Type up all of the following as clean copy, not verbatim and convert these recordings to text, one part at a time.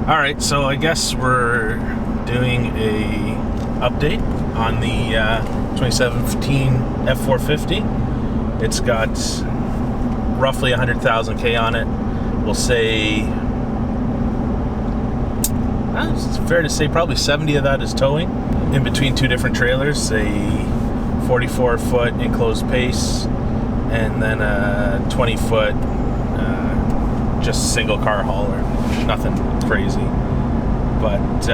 All right, so I guess we're doing a update on the 2017 F450. It's got roughly 100,000 K on it. We'll say, it's fair to say probably 70 of that is towing. In between two different trailers, a 44-foot enclosed pace, and then a 20-foot just single car hauler. Nothing crazy. But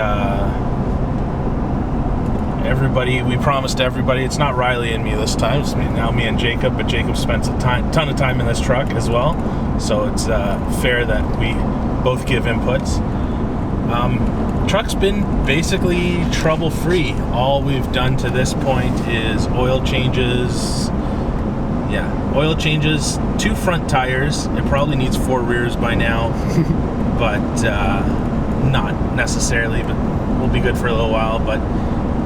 everybody, we promised everybody, it's not Riley and me this time, it's now me and Jacob, but Jacob spends a ton of time in this truck as well, so it's fair that we both give inputs. Truck's been basically trouble-free. All we've done to this point is oil changes. Oil changes, 2 front tires. It probably needs 4 rears by now, but not necessarily, but will be good for a little while. But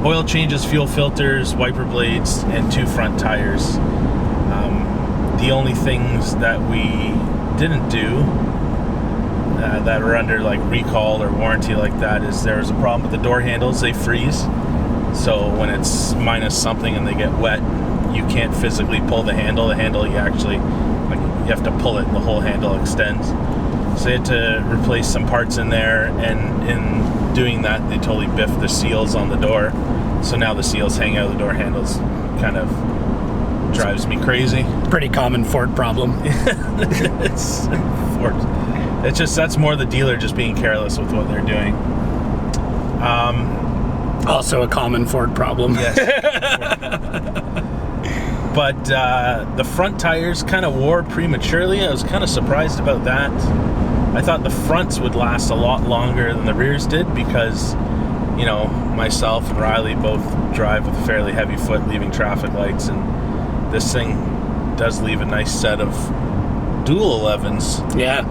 oil changes, fuel filters, wiper blades, and 2 front tires. The only things that we didn't do that are under like recall or warranty like that is there's a problem with the door handles. They freeze, so when it's minus something and they get wet, you can't physically pull the handle. You actually, you have to pull it and the whole handle extends. So they had to replace some parts in there, and in doing that they totally biffed the seals on the door, so now the seals hang out of the door handles. Kind of drives me crazy. Pretty common Ford problem. It's Ford. It's just, that's more the dealer just being careless with what they're doing. Also a common Ford problem. Yes. But the front tires kind of wore prematurely. I was kind of surprised about that. I thought the fronts would last a lot longer than the rears did because, you know, myself and Riley both drive with a fairly heavy foot leaving traffic lights, and this thing does leave a nice set of dual 11s. Yeah,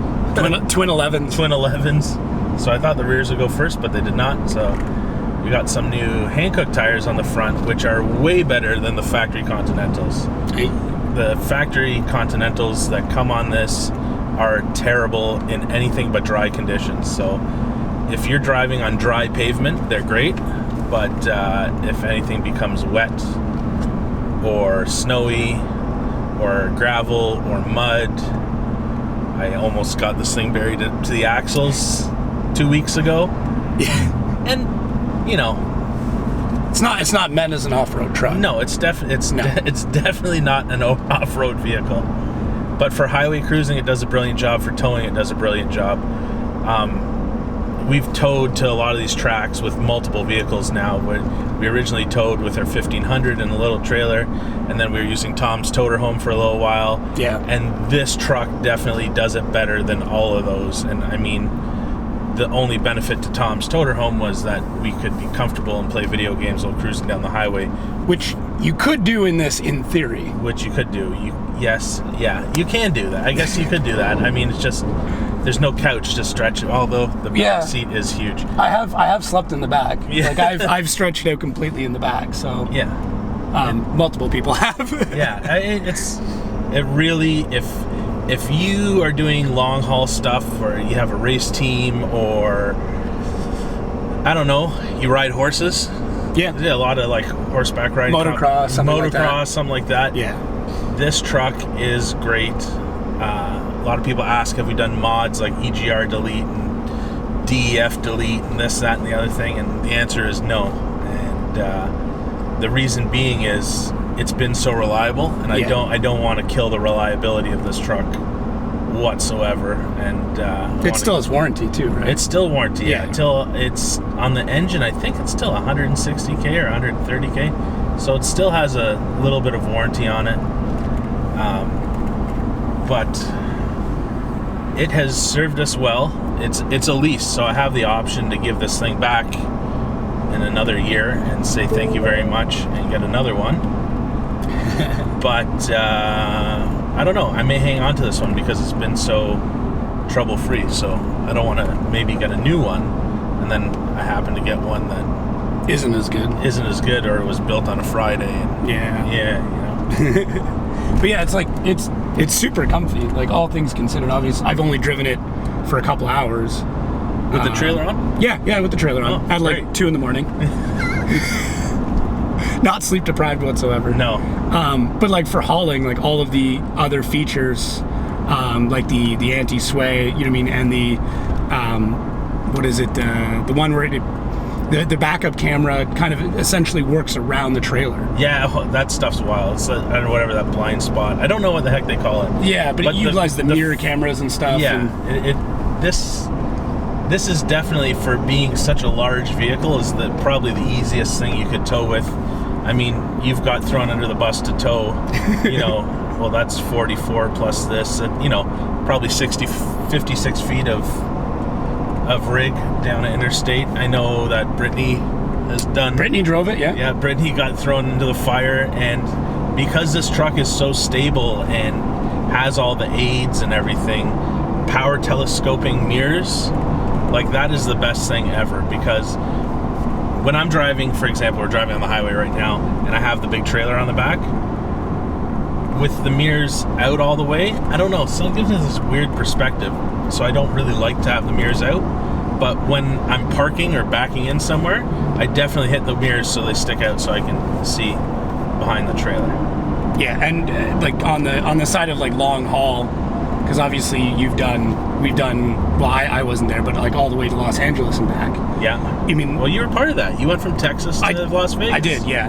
twin 11s. Twin 11s. So I thought the rears would go first, but they did not. So we got some new Hankook tires on the front, which are way better than the factory Continentals. Hey. The factory Continentals that come on this are terrible in anything but dry conditions. So if you're driving on dry pavement, they're great. But if anything becomes wet or snowy or gravel or mud, I almost got this thing buried to the axles 2 weeks ago. Yeah. And you know, it's not meant as an off-road truck. No, it's definitely not an off-road vehicle. But for highway cruising, it does a brilliant job. For towing, it does a brilliant job. We've towed to a lot of these tracks with multiple vehicles now. We originally towed with our 1500 in a little trailer, and then we were using Tom's toter home for a little while. Yeah. And this truck definitely does it better than all of those. And I mean, the only benefit to Tom's toter home was that we could be comfortable and play video games while cruising down the highway. Which you could do in this, in theory. Which you could do. You can do that. I guess you could do that. I mean, it's just, there's no couch to stretch, although the back seat is huge. I have slept in the back. Yeah. Like I've stretched out completely in the back. So yeah, multiple people have. Yeah, it really, if you are doing long haul stuff, or you have a race team, or I don't know, you ride horses. Yeah, a lot of like horseback riding, motocross, something like that. Yeah, this truck is great. A lot of people ask, have we done mods like EGR delete and DEF delete and this, that, and the other thing? And the answer is no. And the reason being is it's been so reliable, and I don't want to kill the reliability of this truck whatsoever. And it still has warranty too, right? It's still warranty, yeah. Until it's on the engine, I think it's still 160K or 130K, so it still has a little bit of warranty on it. But it has served us well. It's a lease, so I have the option to give this thing back in another year and say thank you very much and get another one. But I don't know, I may hang on to this one because it's been so trouble-free, so I don't want to maybe get a new one and then I happen to get one that isn't as good, or it was built on a Friday. And you know. But yeah, it's like it's super comfy. Like, all things considered, obviously I've only driven it for a couple hours, With the trailer on? Yeah, with the trailer on. Oh, At like great. 2 in the morning. Not sleep deprived whatsoever. No. But like for hauling, like all of the other features, like the anti-sway, you know what I mean, and the what is it? The one where the backup camera kind of essentially works around the trailer. Yeah, that stuff's wild. It's I don't know, whatever that blind spot. I don't know what the heck they call it. Yeah, but it utilizes the mirror cameras and stuff. Yeah, and this is definitely, for being such a large vehicle, is probably the easiest thing you could tow with. I mean, you've got thrown under the bus to tow, you know, well, that's 44 plus this, you know, probably 56 feet of rig down an interstate. I know that Brittany has done. Brittany drove it, yeah. Yeah, Brittany got thrown into the fire, and because this truck is so stable and has all the aids and everything, power telescoping mirrors, like that is the best thing ever, because when I'm driving, for example, we're driving on the highway right now, and I have the big trailer on the back, with the mirrors out all the way, I don't know, so it gives me this weird perspective, so I don't really like to have the mirrors out. But when I'm parking or backing in somewhere, I definitely hit the mirrors so they stick out so I can see behind the trailer. Yeah, and like on the side of like long haul, because obviously we've done, well, I wasn't there, but like all the way to Los Angeles and back. Yeah. I mean, well, you were part of that. You went from Texas to Las Vegas. I did, yeah.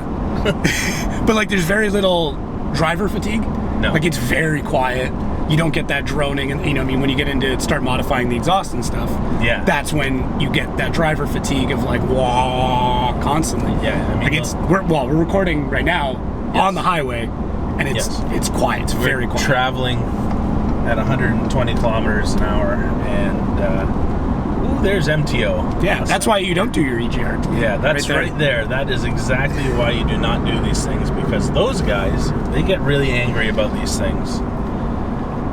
But like there's very little driver fatigue. No. Like it's very quiet. You don't get that droning, and you know, I mean, when you get into start modifying the exhaust and stuff, yeah, that's when you get that driver fatigue of like wah constantly. Yeah, I mean, like we're recording right now on the highway, and it's quiet. It's very quiet. Traveling at 120 kilometers an hour, and there's MTO. Yeah, that's why you don't do your EGR. Yeah, that's right there. That is exactly why you do not do these things, because those guys, they get really angry about these things.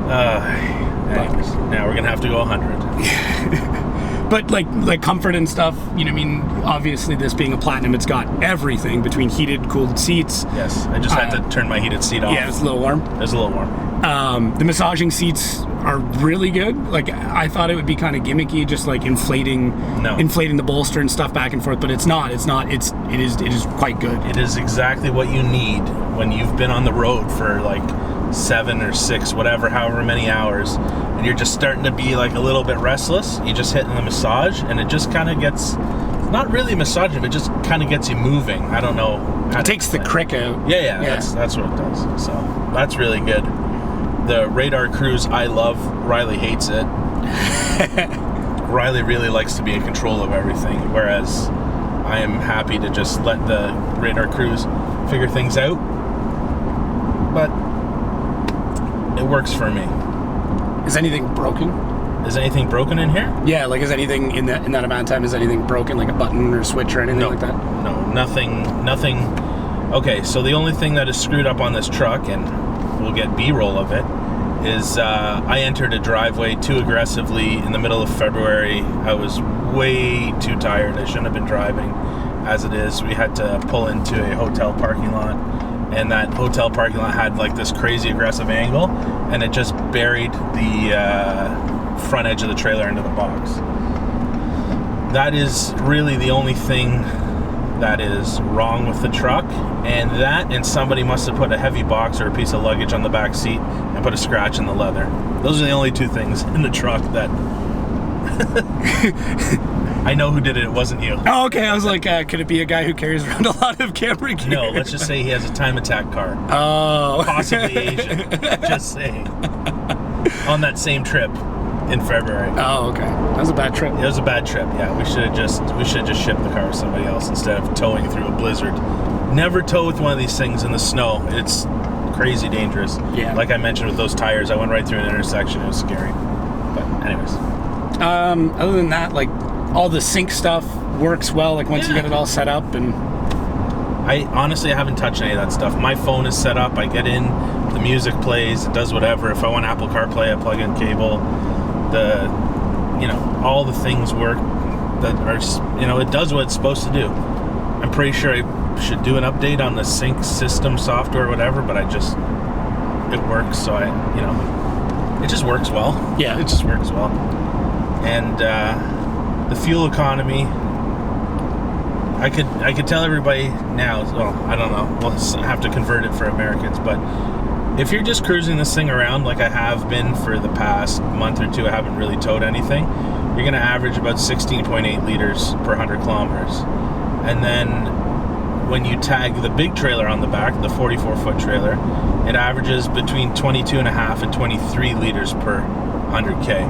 Anyways, now we're gonna have to go 100. But like comfort and stuff, you know, I mean, obviously this being a Platinum, it's got everything between heated, cooled seats. Yes, I just had to turn my heated seat off. Yeah, it's a little warm. It was a little warm. The massaging seats are really good. Like I thought it would be kind of gimmicky, just like inflating the bolster and stuff back and forth, but it's not. It is quite good. It is exactly what you need when you've been on the road for like 7 or 6, whatever, however many hours, and you're just starting to be like a little bit restless. You just hit in the massage, and it just kind of gets, not really massaging, but just kind of gets you moving. I don't know. It takes the crick out. Yeah. That's what it does. So that's really good. The radar cruise, I love. Riley hates it. Riley really likes to be in control of everything, whereas I am happy to just let the radar cruise figure things out. But it works for me. Is anything broken? Is anything broken in here? Yeah, like is anything in that amount of time, is anything broken, like a button or switch or anything like that? No, nothing. Okay, so the only thing that is screwed up on this truck, and we'll get B-roll of it, is I entered a driveway too aggressively in the middle of February. I was way too tired. I shouldn't have been driving. As it is, we had to pull into a hotel parking lot, and that hotel parking lot had like this crazy aggressive angle, and it just buried the front edge of the trailer into the box. That is really the only thing that is wrong with the truck, and somebody must have put a heavy box or a piece of luggage on the back seat and put a scratch in the leather. Those are the only 2 things in the truck that I know who did it. It wasn't you. Oh, okay. I was like, could it be a guy who carries around a lot of camera gear? No, let's just say he has a time attack car. Oh. Possibly Asian. Just saying. On that same trip in February. Oh, okay. That was a bad trip. It was a bad trip. Yeah, we should have just shipped the car with somebody else instead of towing through a blizzard. Never tow with one of these things in the snow. It's crazy dangerous. Yeah. Like I mentioned with those tires, I went right through an intersection. It was scary. But anyways. Other than that, like all the sync stuff works well. Like once you get it all set up, and I haven't touched any of that stuff. My phone is set up. I get in, the music plays, it does whatever. If I want Apple CarPlay, I plug in cable. All the things work that are, it does what it's supposed to do. I'm pretty sure I should do an update on the sync system software or whatever, but it works, so it just works well. Yeah. It just works well. And the fuel economy. I could tell everybody now. Well, I don't know. We'll have to convert it for Americans, but if you're just cruising this thing around like I have been for the past month or two, I haven't really towed anything. You're going to average about 16.8 liters per 100 kilometers, and then when you tag the big trailer on the back, the 44-foot trailer, it averages between 22.5 and 23 liters per 100K.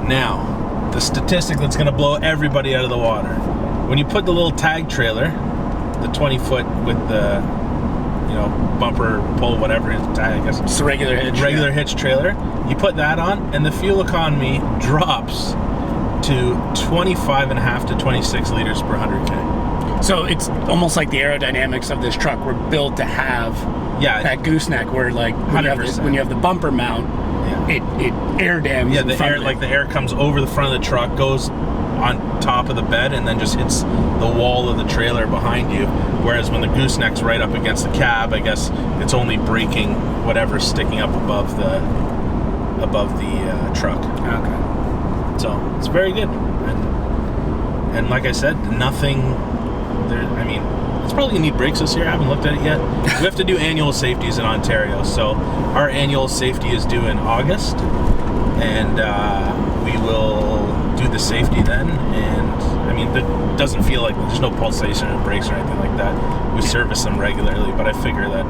Now, the statistic that's going to blow everybody out of the water. When you put the little tag trailer, the 20-foot with the, bumper pull, whatever it's tag, I guess. It's a regular hitch. Hitch trailer. You put that on, and the fuel economy drops to 25.5 to 26 liters per 100K. So it's almost like the aerodynamics of this truck were built to have that gooseneck where, like, when you have the bumper mount, it air dams. Yeah, the air comes over the front of the truck, goes on top of the bed, and then just hits the wall of the trailer behind you. Whereas when the gooseneck's right up against the cab, I guess it's only braking whatever's sticking up above the truck. Okay. So it's very good, and like I said, nothing there. I mean, it's probably gonna need brakes this year. I haven't looked at it yet. We have to do annual safeties in Ontario, so our annual safety is due in August, and we will do the safety then. And I mean, it doesn't feel like there's no pulsation in brakes or anything like that. We service them regularly, but I figure that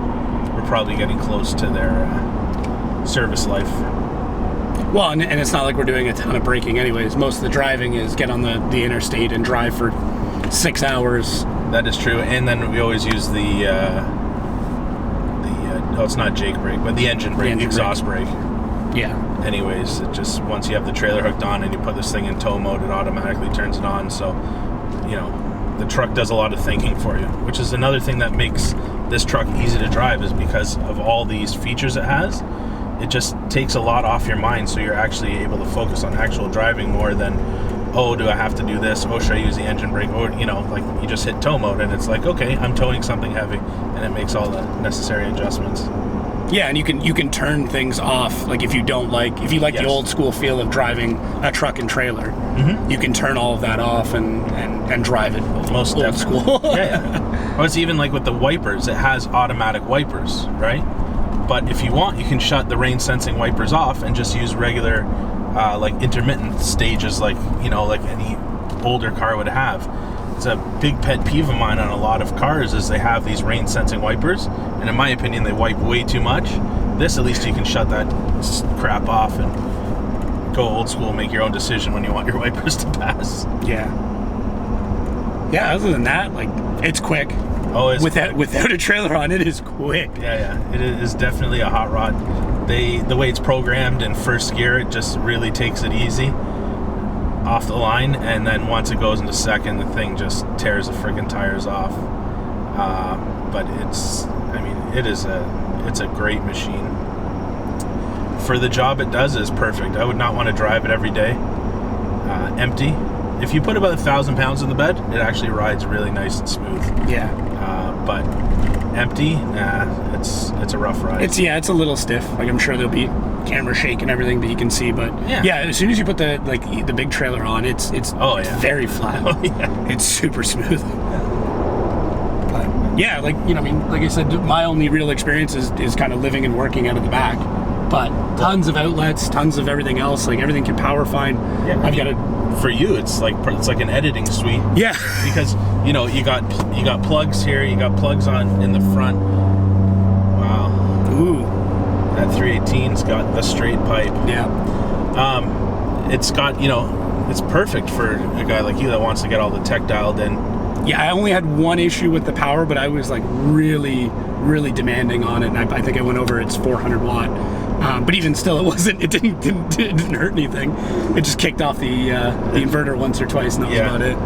we're probably getting close to their service life. Well, and it's not like we're doing a ton of braking anyways. Most of the driving is get on the interstate and drive for 6 hours. That is true. And then we always use it's not Jake brake, but the engine brake, the exhaust brake. Yeah. Anyways, it just, once you have the trailer hooked on and you put this thing in tow mode, it automatically turns it on. So, the truck does a lot of thinking for you, which is another thing that makes this truck easy to drive, is because of all these features it has. It just takes a lot off your mind, so you're actually able to focus on actual driving more than, oh, do I have to do this? Oh, should I use the engine brake? Or, like, you just hit tow mode and it's like, okay, I'm towing something heavy, and it makes all the necessary adjustments. Yeah, and you can turn things off. Like, if you like yes. the old school feel of driving a truck and trailer, you can turn all of that off and drive it most old school. Yeah. Well, it's even like with the wipers. It has automatic wipers, right? But if you want, you can shut the rain sensing wipers off and just use regular, like intermittent stages, like any older car would have. It's a big pet peeve of mine on a lot of cars is they have these rain sensing wipers, and in my opinion they wipe way too much. This, at least you can shut that crap off and go old school, make your own decision when you want your wipers to pass. Yeah, other than that, like, it's quick. Oh, it's without a trailer on, it is quick. Yeah, it is definitely a hot rod. The way it's programmed in first gear, it just really takes it easy off the line, and then once it goes into second, the thing just tears the friggin' tires off. But it's a great machine. For the job it does, is perfect. I would not want to drive it every day empty. If you put about 1,000 pounds in the bed, it actually rides really nice and smooth. Yeah. But empty, it's a rough ride. It's a little stiff. Like, I'm sure there'll be camera shake and everything that you can see, but as soon as you put the big trailer on, it's very flat. Oh, yeah. It's super smooth. But like I said, my only real experience is kind of living and working out of the back. But tons of outlets, tons of everything else. Like, everything can power fine. Yeah, I've got for you, it's like an editing suite. Yeah. Because you got plugs here, you got plugs on in the front. Wow. Ooh. That 318's got the straight pipe. Yeah. It's got, it's perfect for a guy like you that wants to get all the tech dialed in. Yeah, I only had one issue with the power, but I was like really, really demanding on it, and I think I went over its 400 watt. But even still, it didn't hurt anything. It just kicked off the inverter once or twice, and that was about it.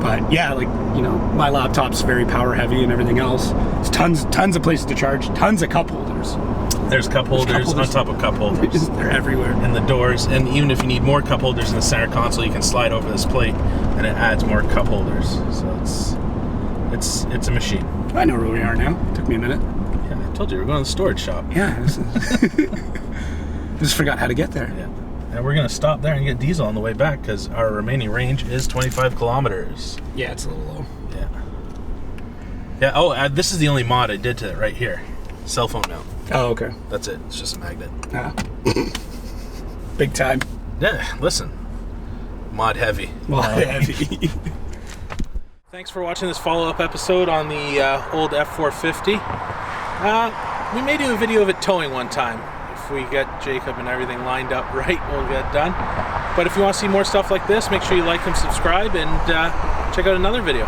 But yeah, my laptop's very power heavy and everything else. There's tons of places to charge, tons of cup holders. There's cup holders on top of cup holders. They're everywhere. And the doors, and even if you need more cup holders in the center console, you can slide over this plate, and it adds more cup holders. So it's a machine. I know where we are now. It took me a minute. Yeah, I told you we're going to the storage shop. Yeah. Just forgot how to get there. Yeah. And we're going to stop there and get diesel on the way back because our remaining range is 25 kilometers. Yeah, it's a little low. Yeah. Yeah, oh, this is the only mod I did to it right here. Cell phone mount. Oh, okay. That's it. It's just a magnet. Big time. Yeah, listen. Mod heavy. Mod heavy. Thanks for watching this follow-up episode on the old F450. We may do a video of it towing one time. If we get Jacob and everything lined up right, we'll get it done. But if you want to see more stuff like this, make sure you like and subscribe, and check out another video.